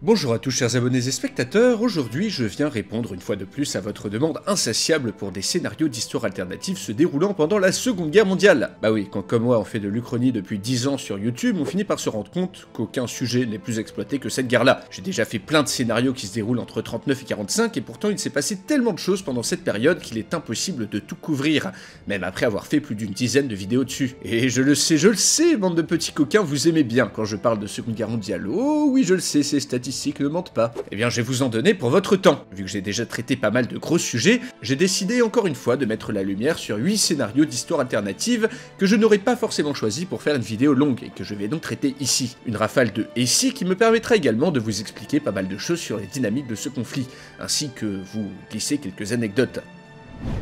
Bonjour à tous chers abonnés et spectateurs, aujourd'hui je viens répondre une fois de plus à votre demande insatiable pour des scénarios d'histoire alternative se déroulant pendant la Seconde Guerre mondiale. Bah oui, quand comme moi on fait de l'Uchronie depuis 10 ans sur YouTube, on finit par se rendre compte qu'aucun sujet n'est plus exploité que cette guerre-là. J'ai déjà fait plein de scénarios qui se déroulent entre 39 et 45 et pourtant il s'est passé tellement de choses pendant cette période qu'il est impossible de tout couvrir, même après avoir fait plus d'une dizaine de vidéos dessus. Et je le sais, bande de petits coquins, vous aimez bien quand je parle de Seconde Guerre mondiale. Oh oui, je le sais, c'est statistiques ne mentent pas. Eh bien, je vais vous en donner pour votre temps. Vu que j'ai déjà traité pas mal de gros sujets, j'ai décidé encore une fois de mettre la lumière sur 8 scénarios d'histoire alternative que je n'aurais pas forcément choisi pour faire une vidéo longue et que je vais donc traiter ici. Une rafale de « et si » qui me permettra également de vous expliquer pas mal de choses sur les dynamiques de ce conflit, ainsi que vous glisser quelques anecdotes.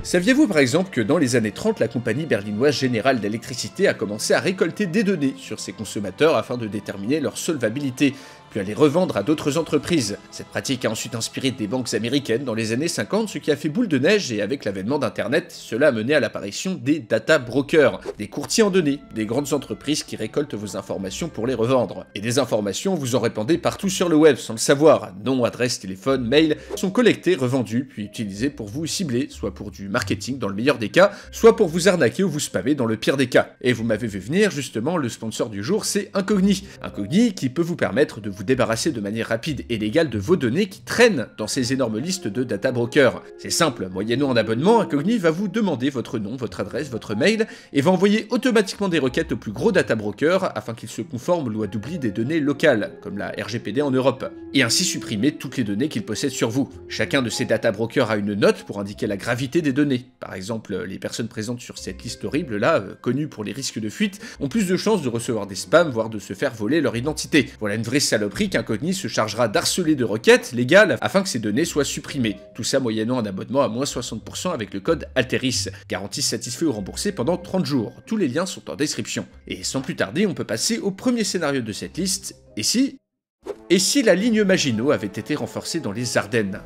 Saviez-vous par exemple que dans les années 30, la compagnie berlinoise Générale d'électricité a commencé à récolter des données sur ses consommateurs afin de déterminer leur solvabilité, puis à les revendre à d'autres entreprises. Cette pratique a ensuite inspiré des banques américaines dans les années 50, ce qui a fait boule de neige et avec l'avènement d'Internet, cela a mené à l'apparition des data brokers, des courtiers en données, des grandes entreprises qui récoltent vos informations pour les revendre. Et des informations, vous en répandez partout sur le web sans le savoir. Noms, adresses, téléphones, mails sont collectés, revendus, puis utilisés pour vous cibler, soit pour du marketing dans le meilleur des cas, soit pour vous arnaquer ou vous spammer dans le pire des cas. Et vous m'avez vu venir, justement, le sponsor du jour, c'est Incogni. Incogni qui peut vous permettre de vous débarrasser de manière rapide et légale de vos données qui traînent dans ces énormes listes de data brokers. C'est simple, moyennant un abonnement, Incogni va vous demander votre nom, votre adresse, votre mail, et va envoyer automatiquement des requêtes aux plus gros data brokers afin qu'ils se conforment aux lois d'oubli des données locales, comme la RGPD en Europe, et ainsi supprimer toutes les données qu'ils possèdent sur vous. Chacun de ces data brokers a une note pour indiquer la gravité des données. Par exemple, les personnes présentes sur cette liste horrible là, connues pour les risques de fuite, ont plus de chances de recevoir des spams, voire de se faire voler leur identité. Voilà une vraie saloperie qu'Incogni se chargera d'harceler de requêtes légales afin que ces données soient supprimées. Tout ça moyennant un abonnement à moins 60% avec le code Alteris. Garantie satisfait ou remboursée pendant 30 jours. Tous les liens sont en description. Et sans plus tarder, on peut passer au premier scénario de cette liste. Et si la ligne Maginot avait été renforcée dans les Ardennes?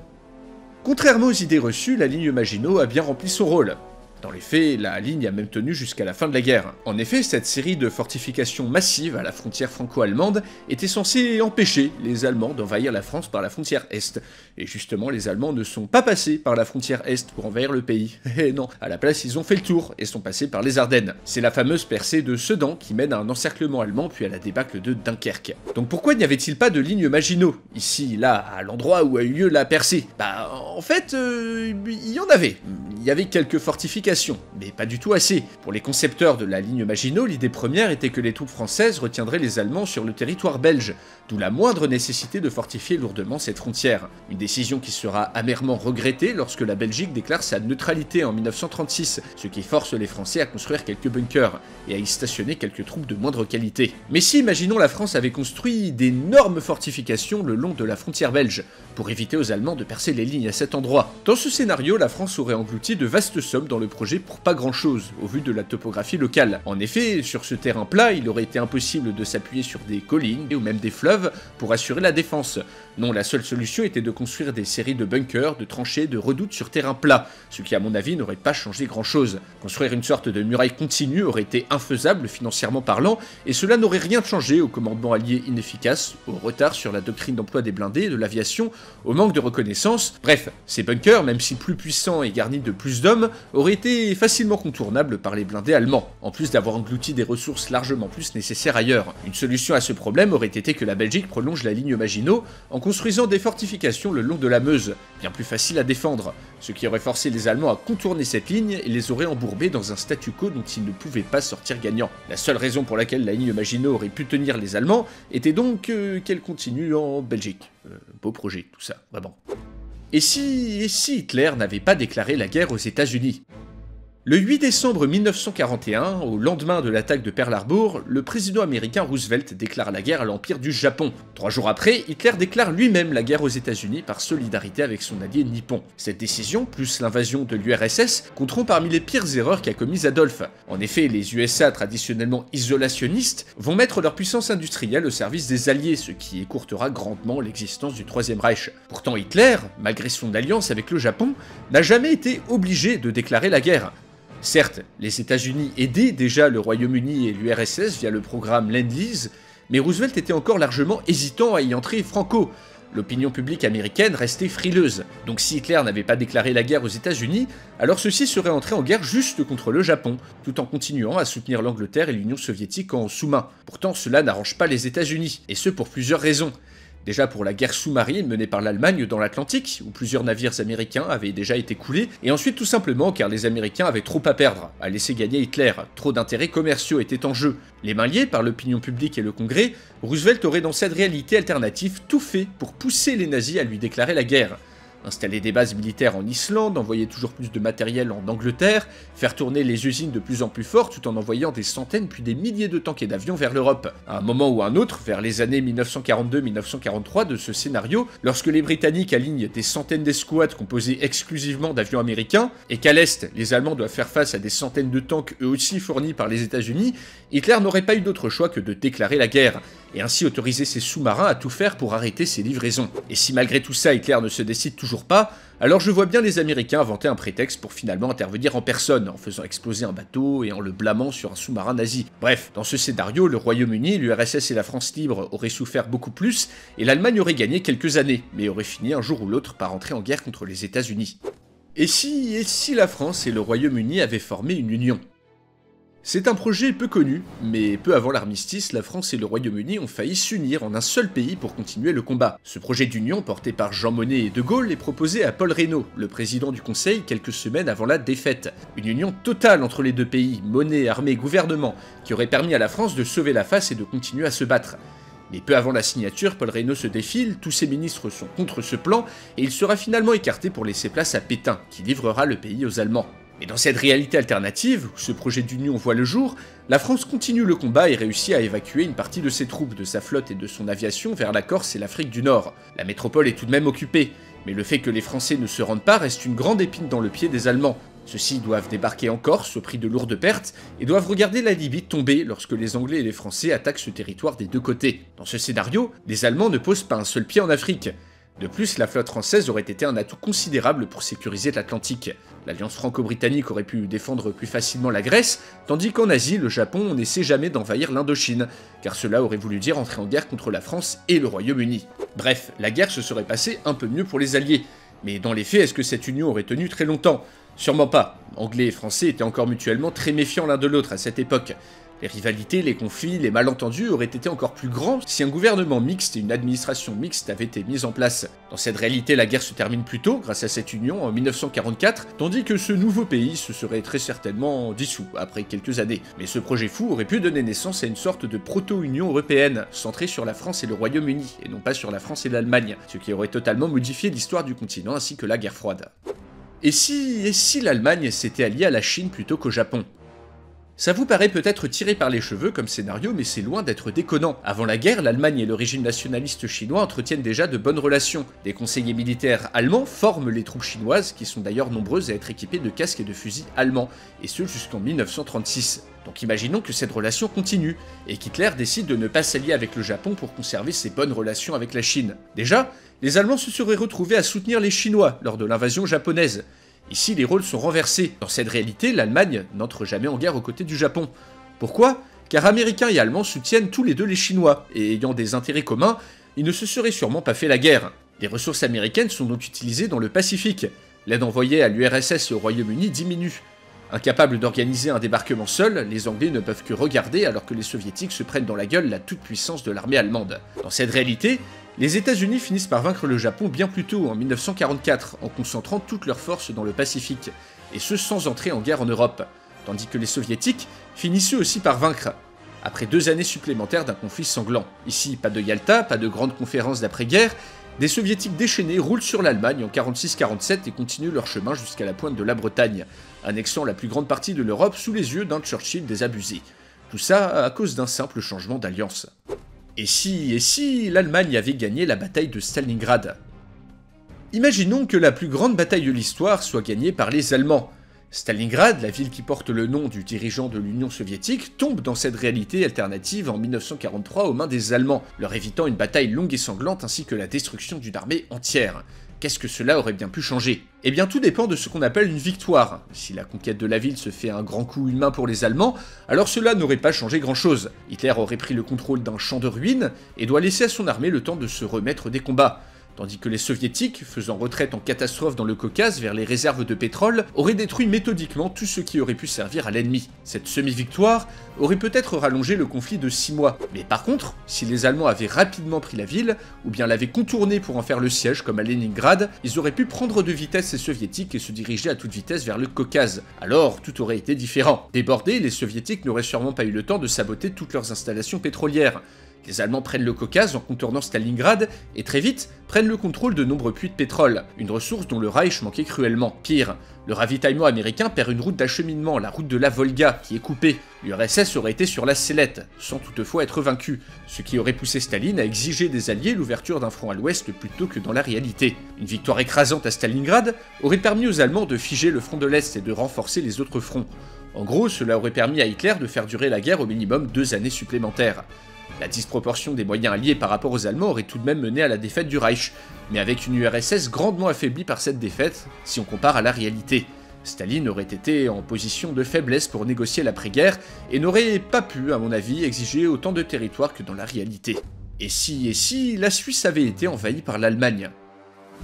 Contrairement aux idées reçues, la ligne Maginot a bien rempli son rôle. Dans les faits, la ligne a même tenu jusqu'à la fin de la guerre. En effet, cette série de fortifications massives à la frontière franco-allemande était censée empêcher les Allemands d'envahir la France par la frontière Est. Et justement, les Allemands ne sont pas passés par la frontière Est pour envahir le pays. Et non, à la place, ils ont fait le tour et sont passés par les Ardennes. C'est la fameuse percée de Sedan qui mène à un encerclement allemand puis à la débâcle de Dunkerque. Donc pourquoi n'y avait-il pas de ligne Maginot, ici, là, à l'endroit où a eu lieu la percée? Bah, en fait, il y en avait. Il y avait quelques fortifications, mais pas du tout assez. Pour les concepteurs de la ligne Maginot, l'idée première était que les troupes françaises retiendraient les Allemands sur le territoire belge, d'où la moindre nécessité de fortifier lourdement cette frontière. Une décision qui sera amèrement regrettée lorsque la Belgique déclare sa neutralité en 1936, ce qui force les Français à construire quelques bunkers, et à y stationner quelques troupes de moindre qualité. Mais si, imaginons, la France avait construit d'énormes fortifications le long de la frontière belge, pour éviter aux Allemands de percer les lignes à cet endroit. Dans ce scénario, la France aurait englouti de vastes sommes dans le projet pour pas grand chose, au vu de la topographie locale. En effet, sur ce terrain plat, il aurait été impossible de s'appuyer sur des collines ou même des fleuves pour assurer la défense. Non, la seule solution était de construire des séries de bunkers, de tranchées, de redoutes sur terrain plat, ce qui à mon avis n'aurait pas changé grand chose. Construire une sorte de muraille continue aurait été infaisable financièrement parlant, et cela n'aurait rien changé au commandement allié inefficace, au retard sur la doctrine d'emploi des blindés et de l'aviation, au manque de reconnaissance. Bref, ces bunkers, même si plus puissants et garnis de plus d'hommes, auraient été facilement contournables par les blindés allemands, en plus d'avoir englouti des ressources largement plus nécessaires ailleurs. Une solution à ce problème aurait été que la Belgique prolonge la ligne Maginot en construisant des fortifications le long de la Meuse, bien plus faciles à défendre, ce qui aurait forcé les Allemands à contourner cette ligne et les aurait embourbés dans un statu quo dont ils ne pouvaient pas sortir gagnants. La seule raison pour laquelle la ligne Maginot aurait pu tenir les Allemands était donc qu'elle continue en Belgique. Beau projet, tout ça, vraiment. Et si Hitler n'avait pas déclaré la guerre aux États-Unis? Le 8 décembre 1941, au lendemain de l'attaque de Pearl Harbor, le président américain Roosevelt déclare la guerre à l'Empire du Japon. 3 jours après, Hitler déclare lui-même la guerre aux États-Unis par solidarité avec son allié nippon. Cette décision, plus l'invasion de l'URSS, compteront parmi les pires erreurs qu'a commises Adolphe. En effet, les USA, traditionnellement isolationnistes, vont mettre leur puissance industrielle au service des Alliés, ce qui écourtera grandement l'existence du Troisième Reich. Pourtant Hitler, malgré son alliance avec le Japon, n'a jamais été obligé de déclarer la guerre. Certes, les États-Unis aidaient déjà le Royaume-Uni et l'URSS via le programme Lend-Lease, mais Roosevelt était encore largement hésitant à y entrer franco. l'opinion publique américaine restait frileuse. Donc si Hitler n'avait pas déclaré la guerre aux États-Unis, alors ceux-ci seraient entrés en guerre juste contre le Japon, tout en continuant à soutenir l'Angleterre et l'Union soviétique en sous-main. Pourtant, cela n'arrange pas les États-Unis, et ce pour plusieurs raisons. Déjà pour la guerre sous-marine menée par l'Allemagne dans l'Atlantique, où plusieurs navires américains avaient déjà été coulés, et ensuite tout simplement car les Américains avaient trop à perdre, à laisser gagner Hitler, trop d'intérêts commerciaux étaient en jeu. Les mains liées par l'opinion publique et le Congrès, Roosevelt aurait dans cette réalité alternative tout fait pour pousser les nazis à lui déclarer la guerre. Installer des bases militaires en Islande, envoyer toujours plus de matériel en Angleterre, faire tourner les usines de plus en plus fort tout en envoyant des centaines puis des milliers de tanks et d'avions vers l'Europe. À un moment ou un autre, vers les années 1942-1943 de ce scénario, lorsque les Britanniques alignent des centaines d'escouades composées exclusivement d'avions américains, et qu'à l'Est, les Allemands doivent faire face à des centaines de tanks eux aussi fournis par les États-Unis, Hitler n'aurait pas eu d'autre choix que de déclarer la guerre, et ainsi autoriser ses sous-marins à tout faire pour arrêter ses livraisons. Et si malgré tout ça Hitler ne se décide toujours pas, alors je vois bien les Américains inventer un prétexte pour finalement intervenir en personne, en faisant exploser un bateau et en le blâmant sur un sous-marin nazi. Bref, dans ce scénario, le Royaume-Uni, l'URSS et la France libre auraient souffert beaucoup plus, et l'Allemagne aurait gagné quelques années, mais aurait fini un jour ou l'autre par entrer en guerre contre les États-Unis. Et si la France et le Royaume-Uni avaient formé une union ? C'est un projet peu connu, mais peu avant l'armistice, la France et le Royaume-Uni ont failli s'unir en un seul pays pour continuer le combat. Ce projet d'union, porté par Jean Monnet et De Gaulle, est proposé à Paul Reynaud, le président du Conseil, quelques semaines avant la défaite. Une union totale entre les deux pays, monnaie, armée, gouvernement, qui aurait permis à la France de sauver la face et de continuer à se battre. Mais peu avant la signature, Paul Reynaud se défile, tous ses ministres sont contre ce plan, et il sera finalement écarté pour laisser place à Pétain, qui livrera le pays aux Allemands. Mais dans cette réalité alternative, où ce projet d'union voit le jour, la France continue le combat et réussit à évacuer une partie de ses troupes, de sa flotte et de son aviation vers la Corse et l'Afrique du Nord. La métropole est tout de même occupée, mais le fait que les Français ne se rendent pas reste une grande épine dans le pied des Allemands. Ceux-ci doivent débarquer en Corse au prix de lourdes pertes et doivent regarder la Libye tomber lorsque les Anglais et les Français attaquent ce territoire des deux côtés. Dans ce scénario, les Allemands ne posent pas un seul pied en Afrique. De plus, la flotte française aurait été un atout considérable pour sécuriser l'Atlantique. L'alliance franco-britannique aurait pu défendre plus facilement la Grèce, tandis qu'en Asie, le Japon n'essaie jamais d'envahir l'Indochine, car cela aurait voulu dire entrer en guerre contre la France et le Royaume-Uni. Bref, la guerre se serait passée un peu mieux pour les Alliés. Mais dans les faits, est-ce que cette union aurait tenu très longtemps ? Sûrement pas. Anglais et Français étaient encore mutuellement très méfiants l'un de l'autre à cette époque. Les rivalités, les conflits, les malentendus auraient été encore plus grands si un gouvernement mixte et une administration mixte avaient été mis en place. Dans cette réalité, la guerre se termine plus tôt, grâce à cette union, en 1944, tandis que ce nouveau pays se serait très certainement dissous après quelques années. Mais ce projet fou aurait pu donner naissance à une sorte de proto-union européenne, centrée sur la France et le Royaume-Uni, et non pas sur la France et l'Allemagne, ce qui aurait totalement modifié l'histoire du continent ainsi que la guerre froide. Et si l'Allemagne s'était alliée à la Chine plutôt qu'au Japon ? Ça vous paraît peut-être tiré par les cheveux comme scénario, mais c'est loin d'être déconnant. Avant la guerre, l'Allemagne et le régime nationaliste chinois entretiennent déjà de bonnes relations. Des conseillers militaires allemands forment les troupes chinoises, qui sont d'ailleurs nombreuses à être équipées de casques et de fusils allemands, et ce jusqu'en 1936. Donc imaginons que cette relation continue, et qu'Hitler décide de ne pas s'allier avec le Japon pour conserver ses bonnes relations avec la Chine. Déjà, les Allemands se seraient retrouvés à soutenir les Chinois lors de l'invasion japonaise. Ici, les rôles sont renversés. Dans cette réalité, l'Allemagne n'entre jamais en guerre aux côtés du Japon. Pourquoi ? Car Américains et Allemands soutiennent tous les deux les Chinois, et ayant des intérêts communs, ils ne se seraient sûrement pas fait la guerre. Les ressources américaines sont donc utilisées dans le Pacifique. L'aide envoyée à l'URSS et au Royaume-Uni diminue. Incapables d'organiser un débarquement seuls, les Anglais ne peuvent que regarder alors que les Soviétiques se prennent dans la gueule la toute-puissance de l'armée allemande. Dans cette réalité, les États-Unis finissent par vaincre le Japon bien plus tôt, en 1944, en concentrant toutes leurs forces dans le Pacifique, et ce sans entrer en guerre en Europe, tandis que les Soviétiques finissent eux aussi par vaincre, après 2 années supplémentaires d'un conflit sanglant. Ici, pas de Yalta, pas de grande conférence d'après-guerre, des Soviétiques déchaînés roulent sur l'Allemagne en 46-47 et continuent leur chemin jusqu'à la pointe de la Bretagne, annexant la plus grande partie de l'Europe sous les yeux d'un Churchill désabusé. Tout ça à cause d'un simple changement d'alliance. Et si l'Allemagne avait gagné la bataille de Stalingrad ? Imaginons que la plus grande bataille de l'histoire soit gagnée par les Allemands. Stalingrad, la ville qui porte le nom du dirigeant de l'Union soviétique, tombe dans cette réalité alternative en 1943 aux mains des Allemands, leur évitant une bataille longue et sanglante ainsi que la destruction d'une armée entière. Qu'est-ce que cela aurait bien pu changer ? Eh bien tout dépend de ce qu'on appelle une victoire. Si la conquête de la ville se fait un grand coup humain pour les Allemands, alors cela n'aurait pas changé grand-chose. Hitler aurait pris le contrôle d'un champ de ruines et doit laisser à son armée le temps de se remettre des combats. tandis que les soviétiques, faisant retraite en catastrophe dans le Caucase vers les réserves de pétrole, auraient détruit méthodiquement tout ce qui aurait pu servir à l'ennemi. Cette semi-victoire aurait peut-être rallongé le conflit de 6 mois, mais par contre, si les Allemands avaient rapidement pris la ville, ou bien l'avaient contournée pour en faire le siège comme à Leningrad, ils auraient pu prendre de vitesse les soviétiques et se diriger à toute vitesse vers le Caucase. Alors, tout aurait été différent. Débordés, les soviétiques n'auraient sûrement pas eu le temps de saboter toutes leurs installations pétrolières. Les Allemands prennent le Caucase en contournant Stalingrad et très vite prennent le contrôle de nombreux puits de pétrole, une ressource dont le Reich manquait cruellement. Pire, le ravitaillement américain perd une route d'acheminement, la route de la Volga, qui est coupée. L'URSS aurait été sur la sellette, sans toutefois être vaincu, ce qui aurait poussé Staline à exiger des alliés l'ouverture d'un front à l'ouest plutôt que dans la réalité. Une victoire écrasante à Stalingrad aurait permis aux Allemands de figer le front de l'Est et de renforcer les autres fronts. En gros, cela aurait permis à Hitler de faire durer la guerre au minimum 2 années supplémentaires. La disproportion des moyens alliés par rapport aux Allemands aurait tout de même mené à la défaite du Reich, mais avec une URSS grandement affaiblie par cette défaite, si on compare à la réalité. Staline aurait été en position de faiblesse pour négocier l'après-guerre, et n'aurait pas pu, à mon avis, exiger autant de territoire que dans la réalité. Et si la Suisse avait été envahie par l'Allemagne ?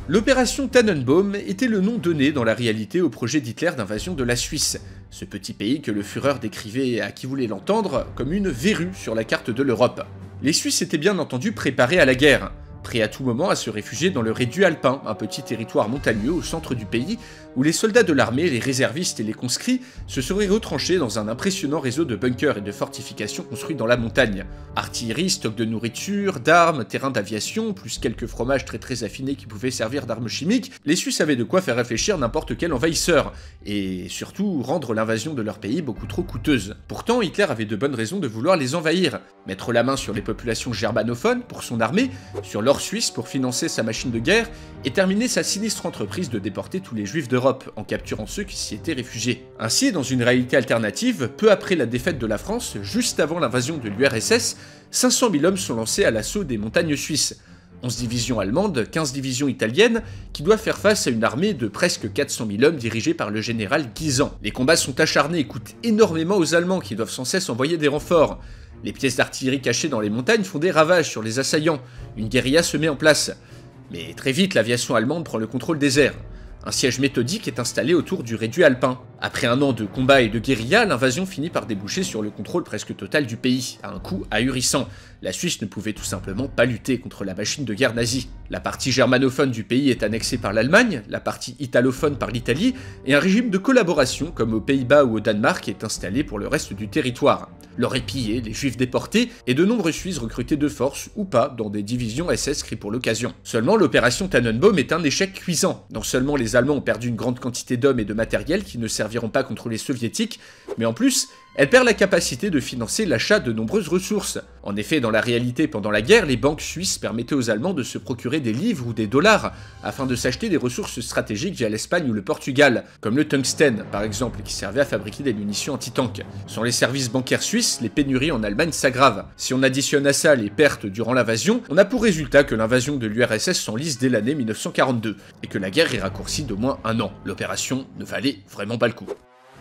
L'opération Tannenbaum était le nom donné dans la réalité au projet d'Hitler d'invasion de la Suisse, ce petit pays que le Führer décrivait à qui voulait l'entendre comme une verrue sur la carte de l'Europe. Les Suisses étaient bien entendu préparés à la guerre, prêts à tout moment à se réfugier dans le Réduit alpin, un petit territoire montagneux au centre du pays, où les soldats de l'armée, les réservistes et les conscrits se seraient retranchés dans un impressionnant réseau de bunkers et de fortifications construits dans la montagne. Artillerie, stock de nourriture, d'armes, terrain d'aviation, plus quelques fromages très affinés qui pouvaient servir d'armes chimiques, les Suisses avaient de quoi faire réfléchir n'importe quel envahisseur, et surtout rendre l'invasion de leur pays beaucoup trop coûteuse. Pourtant, Hitler avait de bonnes raisons de vouloir les envahir, mettre la main sur les populations germanophones pour son armée, sur l'or suisse pour financer sa machine de guerre, et terminer sa sinistre entreprise de déporter tous les juifs d'Europe, en capturant ceux qui s'y étaient réfugiés. Ainsi, dans une réalité alternative, peu après la défaite de la France, juste avant l'invasion de l'URSS, 500 000 hommes sont lancés à l'assaut des montagnes suisses. 11 divisions allemandes, 15 divisions italiennes, qui doivent faire face à une armée de presque 400 000 hommes dirigée par le général Guisan. Les combats sont acharnés et coûtent énormément aux Allemands qui doivent sans cesse envoyer des renforts. Les pièces d'artillerie cachées dans les montagnes font des ravages sur les assaillants, une guérilla se met en place. Mais très vite, l'aviation allemande prend le contrôle des airs. Un siège méthodique est installé autour du Réduit alpin. Après un an de combats et de guérilla, l'invasion finit par déboucher sur le contrôle presque total du pays, à un coût ahurissant. La Suisse ne pouvait tout simplement pas lutter contre la machine de guerre nazie. La partie germanophone du pays est annexée par l'Allemagne, la partie italophone par l'Italie, et un régime de collaboration, comme aux Pays-Bas ou au Danemark, est installé pour le reste du territoire. L'or est pillé, les juifs déportés, et de nombreux Suisses recrutés de force, ou pas, dans des divisions SS créées pour l'occasion. Seulement, l'opération Tannenbaum est un échec cuisant. Non seulement les Allemands ont perdu une grande quantité d'hommes et de matériel qui ne serviront pas contre les Soviétiques, mais en plus, elle perd la capacité de financer l'achat de nombreuses ressources. En effet, dans la réalité, pendant la guerre, les banques suisses permettaient aux Allemands de se procurer des livres ou des dollars afin de s'acheter des ressources stratégiques via l'Espagne ou le Portugal, comme le tungstène par exemple, qui servait à fabriquer des munitions anti-tank. Sans les services bancaires suisses, les pénuries en Allemagne s'aggravent. Si on additionne à ça les pertes durant l'invasion, on a pour résultat que l'invasion de l'URSS s'enlise dès l'année 1942, et que la guerre est raccourcie d'au moins un an. L'opération ne valait vraiment pas le coup.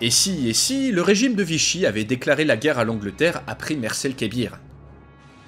Et si, le régime de Vichy avait déclaré la guerre à l'Angleterre après Mers el-Kébir.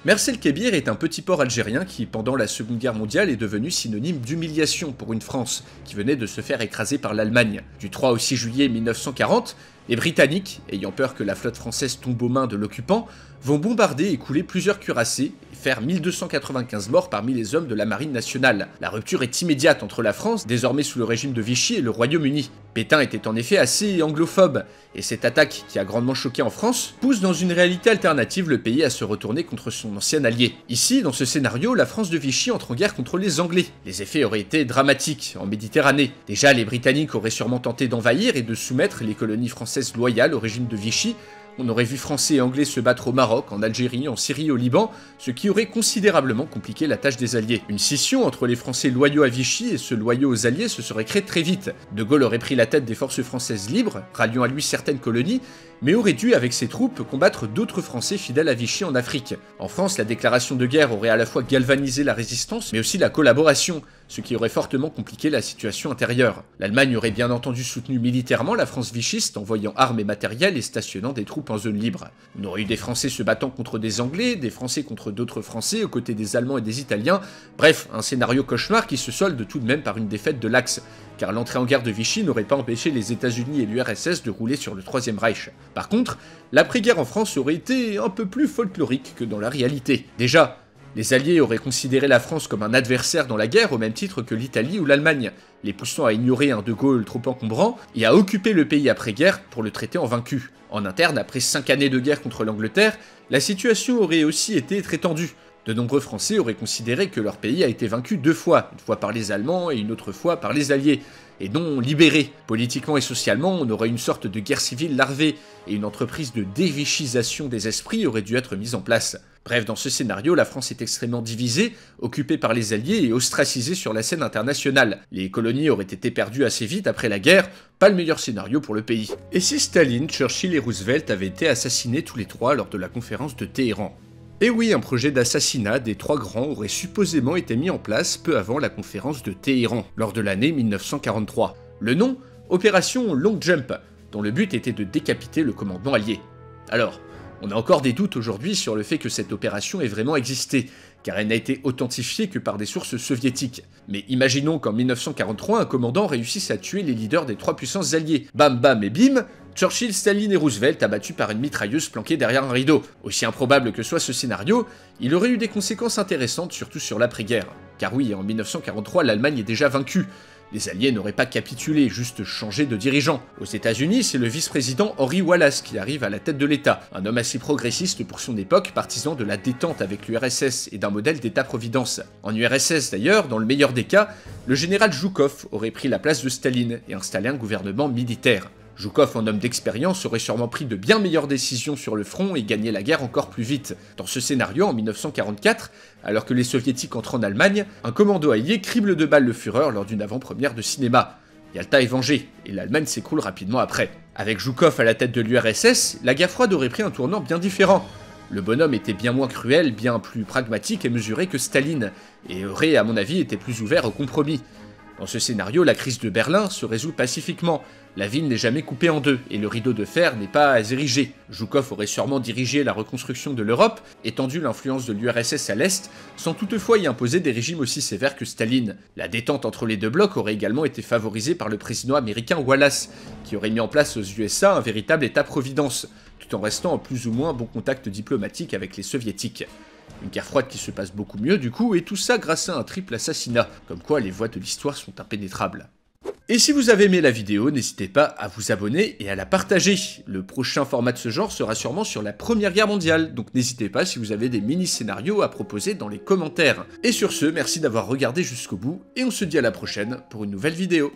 Mers el-Kébir est un petit port algérien qui, pendant la Seconde Guerre mondiale, est devenu synonyme d'humiliation pour une France qui venait de se faire écraser par l'Allemagne. Du 3 au 6 juillet 1940, les Britanniques, ayant peur que la flotte française tombe aux mains de l'occupant, vont bombarder et couler plusieurs cuirassés et faire 1295 morts parmi les hommes de la marine nationale. La rupture est immédiate entre la France, désormais sous le régime de Vichy, et le Royaume-Uni. Pétain était en effet assez anglophobe, et cette attaque, qui a grandement choqué en France, pousse dans une réalité alternative le pays à se retourner contre son ancien allié. Ici, dans ce scénario, la France de Vichy entre en guerre contre les Anglais. Les effets auraient été dramatiques en Méditerranée. Déjà, les Britanniques auraient sûrement tenté d'envahir et de soumettre les colonies françaises loyales au régime de Vichy. On aurait vu Français et Anglais se battre au Maroc, en Algérie, en Syrie et au Liban, ce qui aurait considérablement compliqué la tâche des Alliés. Une scission entre les Français loyaux à Vichy et ceux loyaux aux Alliés se serait créée très vite. De Gaulle aurait pris la tête des forces françaises libres, ralliant à lui certaines colonies, mais aurait dû, avec ses troupes, combattre d'autres Français fidèles à Vichy en Afrique. En France, la déclaration de guerre aurait à la fois galvanisé la résistance, mais aussi la collaboration. ce qui aurait fortement compliqué la situation intérieure. L'Allemagne aurait bien entendu soutenu militairement la France vichiste, envoyant armes et matériel et stationnant des troupes en zone libre. On aurait eu des Français se battant contre des Anglais, des Français contre d'autres Français, aux côtés des Allemands et des Italiens, bref, un scénario cauchemar qui se solde tout de même par une défaite de l'Axe, car l'entrée en guerre de Vichy n'aurait pas empêché les États-Unis et l'URSS de rouler sur le Troisième Reich. Par contre, l'après-guerre en France aurait été un peu plus folklorique que dans la réalité. Déjà, les Alliés auraient considéré la France comme un adversaire dans la guerre au même titre que l'Italie ou l'Allemagne, les poussant à ignorer un De Gaulle trop encombrant et à occuper le pays après-guerre pour le traiter en vaincu. En interne, après 5 années de guerre contre l'Angleterre, la situation aurait aussi été très tendue. De nombreux Français auraient considéré que leur pays a été vaincu 2 fois, une fois par les Allemands et une autre fois par les Alliés, et non libéré. Politiquement et socialement, on aurait une sorte de guerre civile larvée, et une entreprise de dévichisation des esprits aurait dû être mise en place. Bref, dans ce scénario, la France est extrêmement divisée, occupée par les Alliés et ostracisée sur la scène internationale. Les colonies auraient été perdues assez vite après la guerre, pas le meilleur scénario pour le pays. Et si Staline, Churchill et Roosevelt avaient été assassinés tous les 3 lors de la conférence de Téhéran? Et oui, un projet d'assassinat des 3 grands aurait supposément été mis en place peu avant la conférence de Téhéran, lors de l'année 1943. Le nom, Opération Long Jump, dont le but était de décapiter le commandement allié. Alors, on a encore des doutes aujourd'hui sur le fait que cette opération ait vraiment existé, car elle n'a été authentifiée que par des sources soviétiques. Mais imaginons qu'en 1943, un commandant réussisse à tuer les leaders des 3 puissances alliées. Bam bam et bim, Churchill, Staline et Roosevelt abattus par une mitrailleuse planquée derrière un rideau. Aussi improbable que soit ce scénario, il aurait eu des conséquences intéressantes, surtout sur l'après-guerre. Car oui, en 1943, l'Allemagne est déjà vaincue. Les Alliés n'auraient pas capitulé, juste changé de dirigeant. Aux États-Unis, c'est le vice-président Henry Wallace qui arrive à la tête de l'État, un homme assez progressiste pour son époque, partisan de la détente avec l'URSS et d'un modèle d'État-providence. En URSS d'ailleurs, dans le meilleur des cas, le général Zhukov aurait pris la place de Staline et installé un gouvernement militaire. Zhukov, en homme d'expérience, aurait sûrement pris de bien meilleures décisions sur le front et gagné la guerre encore plus vite. Dans ce scénario, en 1944, alors que les soviétiques entrent en Allemagne, un commando allié crible de balles le Führer lors d'une avant-première de cinéma. Yalta est vengée, et l'Allemagne s'écroule rapidement après. Avec Zhukov à la tête de l'URSS, la guerre froide aurait pris un tournant bien différent. Le bonhomme était bien moins cruel, bien plus pragmatique et mesuré que Staline, et aurait, à mon avis, été plus ouvert au compromis. Dans ce scénario, la crise de Berlin se résout pacifiquement. La ville n'est jamais coupée en deux, et le rideau de fer n'est pas érigé. Zhukov aurait sûrement dirigé la reconstruction de l'Europe, étendu l'influence de l'URSS à l'Est, sans toutefois y imposer des régimes aussi sévères que Staline. La détente entre les deux blocs aurait également été favorisée par le président américain Wallace, qui aurait mis en place aux USA un véritable État-providence, tout en restant en plus ou moins bon contact diplomatique avec les soviétiques. Une guerre froide qui se passe beaucoup mieux du coup, et tout ça grâce à un triple assassinat, comme quoi les voies de l'histoire sont impénétrables. Et si vous avez aimé la vidéo, n'hésitez pas à vous abonner et à la partager. Le prochain format de ce genre sera sûrement sur la Première Guerre mondiale, donc n'hésitez pas si vous avez des mini-scénarios à proposer dans les commentaires. Et sur ce, merci d'avoir regardé jusqu'au bout, et on se dit à la prochaine pour une nouvelle vidéo.